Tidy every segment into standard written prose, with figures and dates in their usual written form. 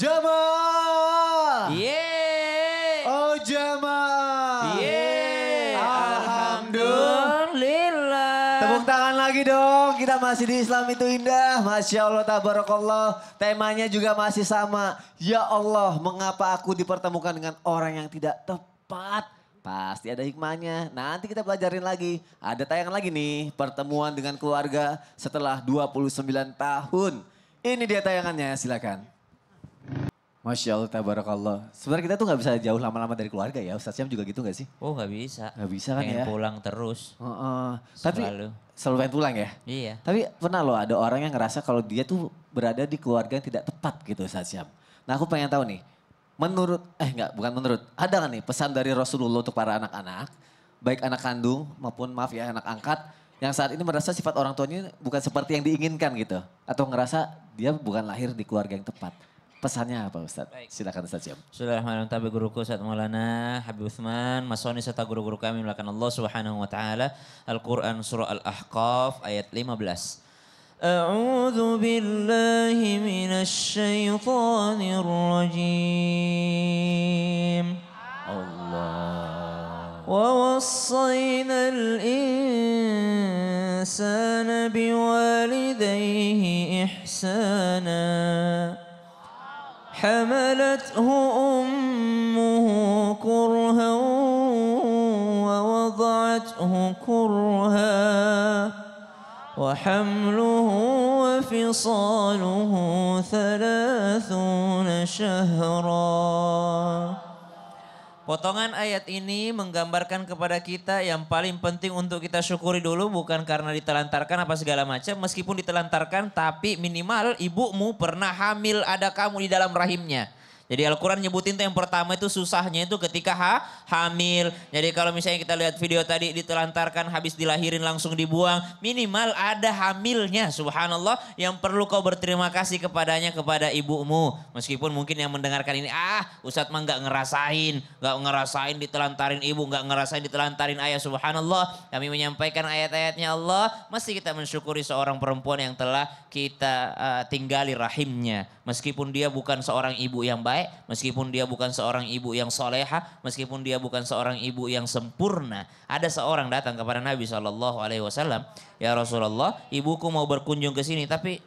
Jamaah. Yeay. Oh jamaah. Yeay. Alhamdulillah. Tepuk tangan lagi dong. Kita masih di Islam itu indah. Masya Allah, tabarakallah. Temanya juga masih sama. Ya Allah, mengapa aku dipertemukan dengan orang yang tidak tepat? Pasti ada hikmahnya. Nanti kita pelajarin lagi. Ada tayangan lagi nih. Pertemuan dengan keluarga setelah 29 tahun. Ini dia tayangannya, silakan. Masya Allah, tabarakallah. Sebenarnya kita tuh gak bisa jauh lama-lama dari keluarga ya. Ustaz Syam juga gitu gak sih? Oh nggak bisa. Nggak bisa kan pengen ya? pulang terus. Tapi selalu pengen pulang ya? Iya. Tapi pernah loh ada orang yang ngerasa kalau dia tuh berada di keluarga yang tidak tepat gitu Ustaz Syam. Nah aku pengen tahu nih. Ada kan nih pesan dari Rasulullah untuk para anak-anak. Baik anak kandung maupun maaf ya anak angkat. Yang saat ini merasa sifat orang tuanya bukan seperti yang diinginkan gitu. Atau ngerasa dia bukan lahir di keluarga yang tepat. Pesannya apa Ustaz? Silakan Ustaz Syam. Bismillahirrahmanirrahim. Tabi guruku Ustaz Maulana Habib Utsman, Masoni serta guru-guru kami melakukan Allah Subhanahu wa taala. Al-Qur'an surah Al-Ahqaf ayat 15. A'udzu billahi minasyaitonir rajim. Allah. Wa wassayna al-insana biwalidayhi ihsana. حملته أمه كرها ووضعته كرها وحمله وفصاله 30 شهرا. Potongan ayat ini menggambarkan kepada kita yang paling penting untuk kita syukuri dulu bukan karena ditelantarkan apa segala macam. Meskipun ditelantarkan tapi minimal ibumu pernah hamil ada kamu di dalam rahimnya. Jadi Al-Quran nyebutin tuh yang pertama itu susahnya itu ketika hamil. Jadi kalau misalnya kita lihat video tadi ditelantarkan habis dilahirin langsung dibuang. Minimal ada hamilnya subhanallah yang perlu kau berterima kasih kepadanya kepada ibumu. Meskipun mungkin yang mendengarkan ini Ustadz mah gak ngerasain ditelantarin ibu. Gak ngerasain ditelantarin ayah subhanallah. Kami menyampaikan ayat-ayatnya Allah. Mesti kita mensyukuri seorang perempuan yang telah kita tinggali rahimnya. Meskipun dia bukan seorang ibu yang baik, meskipun dia bukan seorang ibu yang soleha, meskipun dia bukan seorang ibu yang sempurna. Ada seorang datang kepada Nabi SAW, ya Rasulullah, ibuku mau berkunjung ke sini tapi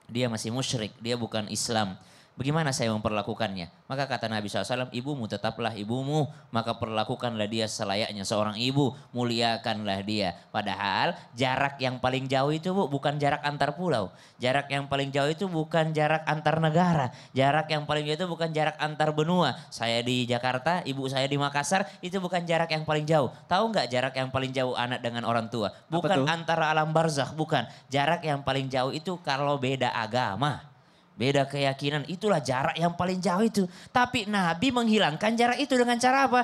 dia masih musyrik, dia bukan Islam. Bagaimana saya memperlakukannya? Maka kata Nabi SAW, ibumu tetaplah ibumu. Maka perlakukanlah dia selayaknya seorang ibu. Muliakanlah dia. Padahal jarak yang paling jauh itu bukan jarak antar pulau. Jarak yang paling jauh itu bukan jarak antar negara. Jarak yang paling jauh itu bukan jarak antar benua. Saya di Jakarta, ibu saya di Makassar. Itu bukan jarak yang paling jauh. Tahu nggak jarak yang paling jauh anak dengan orang tua? Bukan antara alam barzakh, bukan. Jarak yang paling jauh itu kalau beda agama. Beda keyakinan, itulah jarak yang paling jauh itu. Tapi Nabi menghilangkan jarak itu dengan cara apa?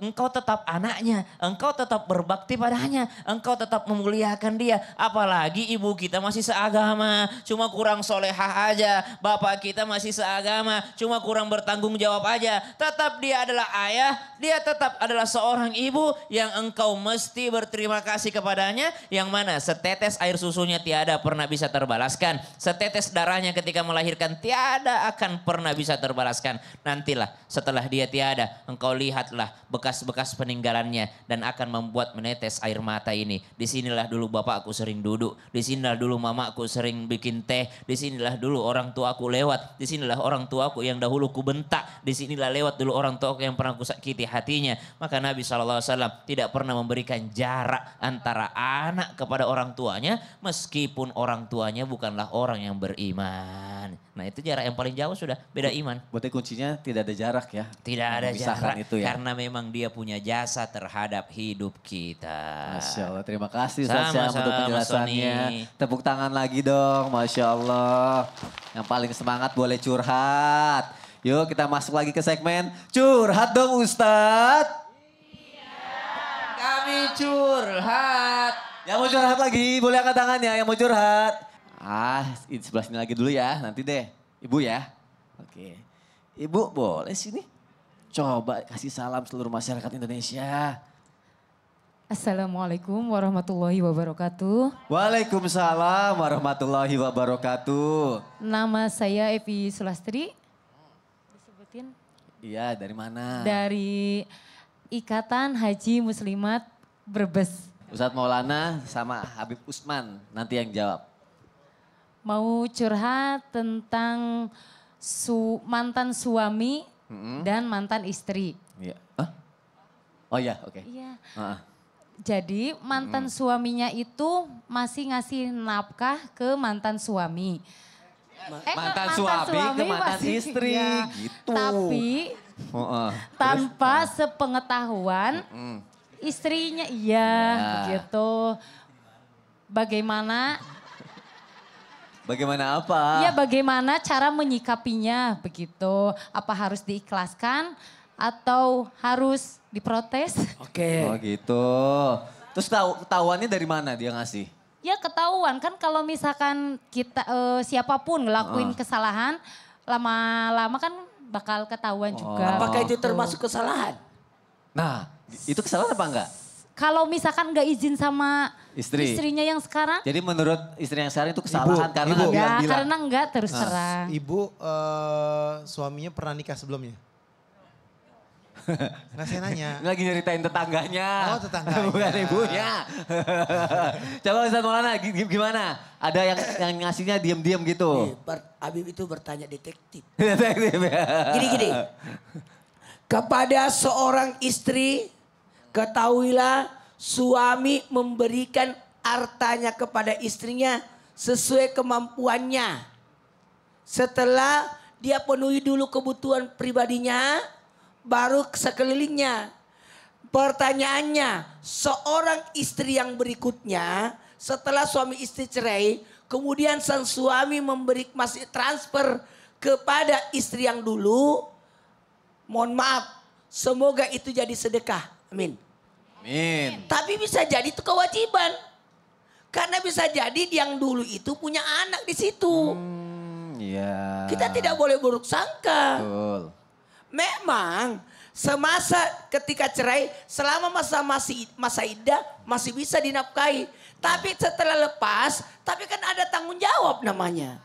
Engkau tetap anaknya, engkau tetap berbakti padanya, engkau tetap memuliakan dia. Apalagi ibu kita masih seagama, cuma kurang solehah aja. Bapak kita masih seagama, cuma kurang bertanggung jawab aja. Tetap dia adalah ayah, dia tetap adalah seorang ibu yang engkau mesti berterima kasih kepadanya. Yang mana setetes air susunya tiada pernah bisa terbalaskan. Setetes darahnya ketika melahirkan tiada akan pernah bisa terbalaskan. Nantilah setelah dia tiada engkau lihatlah bekas-bekas peninggalannya dan akan membuat menetes air mata ini. Disinilah dulu bapakku sering duduk, disinilah dulu mamaku sering bikin teh, disinilah dulu orang tuaku lewat, disinilah orang tuaku yang dahulu ku bentak, disinilah lewat dulu orang tuaku yang pernah ku sakiti hatinya. Maka Nabi SAW tidak pernah memberikan jarak antara anak kepada orang tuanya meskipun orang tuanya bukanlah orang yang beriman. Nah itu jarak yang paling jauh sudah beda iman. Berarti kuncinya tidak ada jarak ya? Tidak ada jarak itu ya? Karena memang dia punya jasa terhadap hidup kita. Masya Allah, terima kasih Ustaz Syam untuk penjelasannya. Sony. Tepuk tangan lagi dong, Masya Allah. Yang paling semangat boleh curhat. Yuk kita masuk lagi ke segmen curhat dong Ustadz. Iya. Kami curhat. Yang mau curhat lagi boleh angkat tangannya yang mau curhat. Di sebelah sini lagi dulu ya, nanti deh. Ibu ya. Oke. Ibu boleh sini? Coba kasih salam seluruh masyarakat Indonesia. Assalamualaikum warahmatullahi wabarakatuh. Waalaikumsalam warahmatullahi wabarakatuh. Nama saya Evi Sulastri. Disebutin? Iya, dari mana? Dari Ikatan Haji Muslimat Brebes. Ustadz Maulana sama Habib Usman nanti yang jawab. Mau curhat tentang mantan suami dan mantan istri. Iya. Hah? Oh iya, oke. Iya. Ah. Jadi mantan suaminya itu masih ngasih nafkah ke mantan suami. Mantan suami ke mantan masih, istri, ya. gitu. Tapi Oh, tanpa sepengetahuan istrinya, iya begitu. Bagaimana apa? ya bagaimana cara menyikapinya begitu. Apa harus diikhlaskan atau harus diprotes? Oke. Oh gitu. Terus ketahuannya dari mana dia ngasih? Ya ketahuan kan kalau misalkan kita siapapun ngelakuin kesalahan lama-lama kan bakal ketahuan juga. Apakah itu gitu. termasuk kesalahan? Nah, itu kesalahan apa enggak? Kalau misalkan nggak izin sama istrinya yang sekarang? Jadi menurut istri yang sekarang itu kesalahan karena nggak Ya bilang-bilang. karena nggak terus terang. Ibu suaminya pernah nikah sebelumnya? Nggak saya nanya. Lagi nyeritain tetangganya. Oh, tetangganya. Bukan ibunya. Coba Ustadz Maulana gimana? Ada yang ngasihnya diam-diam gitu. Habib itu bertanya detektif. Detektif ya. Gini. Kepada seorang istri, ketahuilah suami memberikan hartanya kepada istrinya sesuai kemampuannya. Setelah dia penuhi dulu kebutuhan pribadinya, baru sekelilingnya. Pertanyaannya, seorang istri yang berikutnya setelah suami istri cerai, kemudian sang suami masih transfer kepada istri yang dulu, mohon maaf, semoga itu jadi sedekah. Amin. Amin. Tapi bisa jadi itu kewajiban. Karena bisa jadi yang dulu itu punya anak di situ. Iya. Kita tidak boleh buruk sangka. Betul. Memang semasa ketika cerai, selama masa iddah masih bisa dinafkahi. Tapi setelah lepas, tapi kan ada tanggung jawab namanya.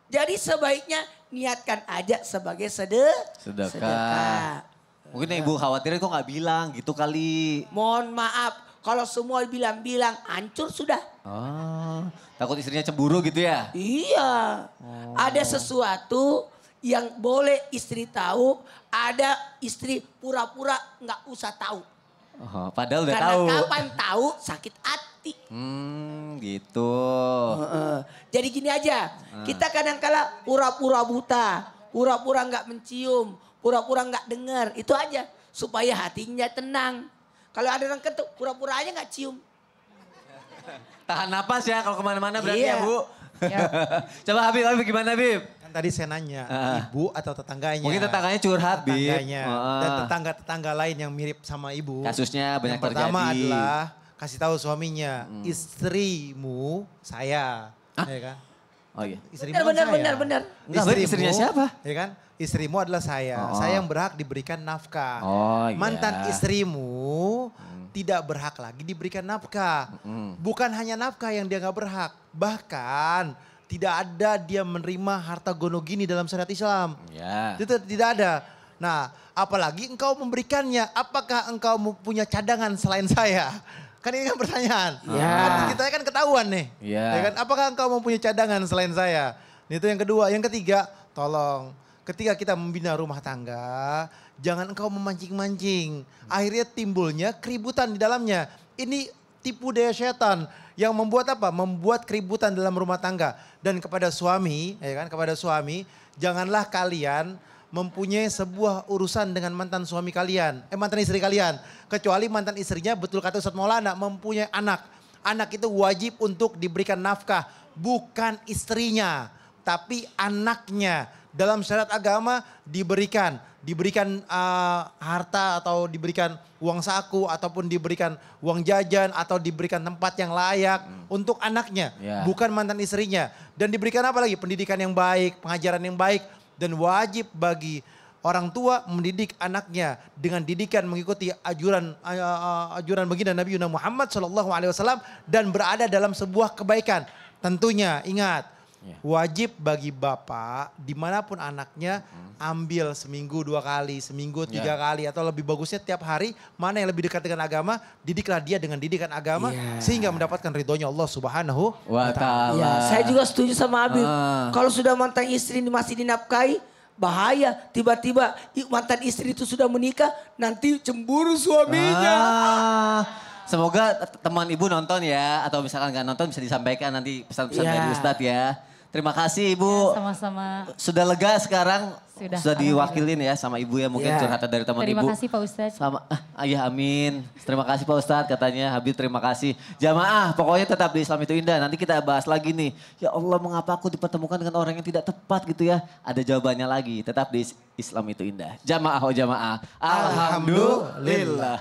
Jadi sebaiknya niatkan aja sebagai sedekah. Mungkin ibu khawatirin kok nggak bilang gitu kali. Mohon maaf, kalau semua bilang-bilang hancur sudah. Oh, takut istrinya cemburu gitu ya? Iya, ada sesuatu yang boleh istri tahu, ada istri pura-pura nggak usah tahu. Oh, padahal udah Karena tahu. kapan tahu sakit hati. Gitu. Jadi gini aja, kita kadang-kala pura-pura buta, pura-pura nggak mencium, pura-pura nggak dengar, itu aja supaya hatinya tenang. Kalau ada orang ketuk, pura-pura aja nggak cium. Tahan napas ya kalau kemana-mana berarti Iya. ya Bu. Coba Habib gimana Habib? Kan tadi saya nanya, ibu atau tetangganya? Mungkin tetangganya curhat Bib. Tetangganya. Dan tetangga-tetangga lain yang mirip sama ibu. Kasusnya banyak yang pertama terjadi. adalah kasih tahu suaminya, istrimu saya. Ya kan? Oh iya. Istrimu kan saya. Benar. Enggak, Bib, istrinya siapa? Ya kan? Istrimu adalah saya. Saya yang berhak diberikan nafkah. Oh, iya. Mantan istrimu tidak berhak lagi diberikan nafkah. Bukan hanya nafkah yang dia nggak berhak. Bahkan tidak ada dia menerima harta gono gini dalam syariat Islam. Ya. Itu tidak ada. Nah, apalagi engkau memberikannya. Apakah engkau punya cadangan selain saya? Kan ini kan pertanyaan. Kan kita kan ketahuan nih. Iya. Ya kan? Apakah engkau mempunyai cadangan selain saya? Itu yang kedua. Yang ketiga, tolong. Ketika kita membina rumah tangga, jangan engkau memancing-mancing. Akhirnya timbulnya keributan di dalamnya. Ini tipu daya setan yang membuat apa? Membuat keributan dalam rumah tangga. Dan kepada suami, ya kan? Kepada suami, janganlah kalian mempunyai sebuah urusan dengan mantan suami kalian, mantan istri kalian. Kecuali mantan istrinya, betul kata Ustadz Maulana, mempunyai anak. Anak itu wajib untuk diberikan nafkah, bukan istrinya, tapi anaknya. Dalam syariat agama diberikan harta atau diberikan uang saku ataupun diberikan uang jajan atau diberikan tempat yang layak untuk anaknya, bukan mantan istrinya. Dan diberikan apa lagi? Pendidikan yang baik, pengajaran yang baik. Dan wajib bagi orang tua mendidik anaknya dengan didikan mengikuti ajuran baginda Nabi Muhammad SAW dan berada dalam sebuah kebaikan. Tentunya ingat, wajib bagi bapak dimanapun anaknya ambil seminggu 2 kali, seminggu 3 kali atau lebih bagusnya tiap hari mana yang lebih dekat dengan agama, didiklah dia dengan didikan agama sehingga mendapatkan ridhonya Allah Subhanahu wa Ta'ala. Ya, saya juga setuju sama Habib. Kalau sudah mantan istri ini masih dinafkahi, bahaya. Tiba-tiba mantan istri itu sudah menikah, nanti cemburu suaminya. Semoga teman ibu nonton ya, atau misalkan nggak nonton bisa disampaikan nanti pesan-pesan dari Ustadz ya. Terima kasih Ibu. Sama-sama. Sudah lega sekarang? Sudah diwakilin ya sama Ibu ya, mungkin curhatan dari teman Terima Ibu. kasih Pak Ustadz. Sama, ayah amin. Terima kasih Pak Ustadz katanya, Habib terima kasih. Jamaah pokoknya tetap di Islam itu indah. Nanti kita bahas lagi nih. Ya Allah mengapa aku dipertemukan dengan orang yang tidak tepat gitu ya. Ada jawabannya lagi, tetap di Islam itu indah. Jamaah oh jamaah. Alhamdulillah.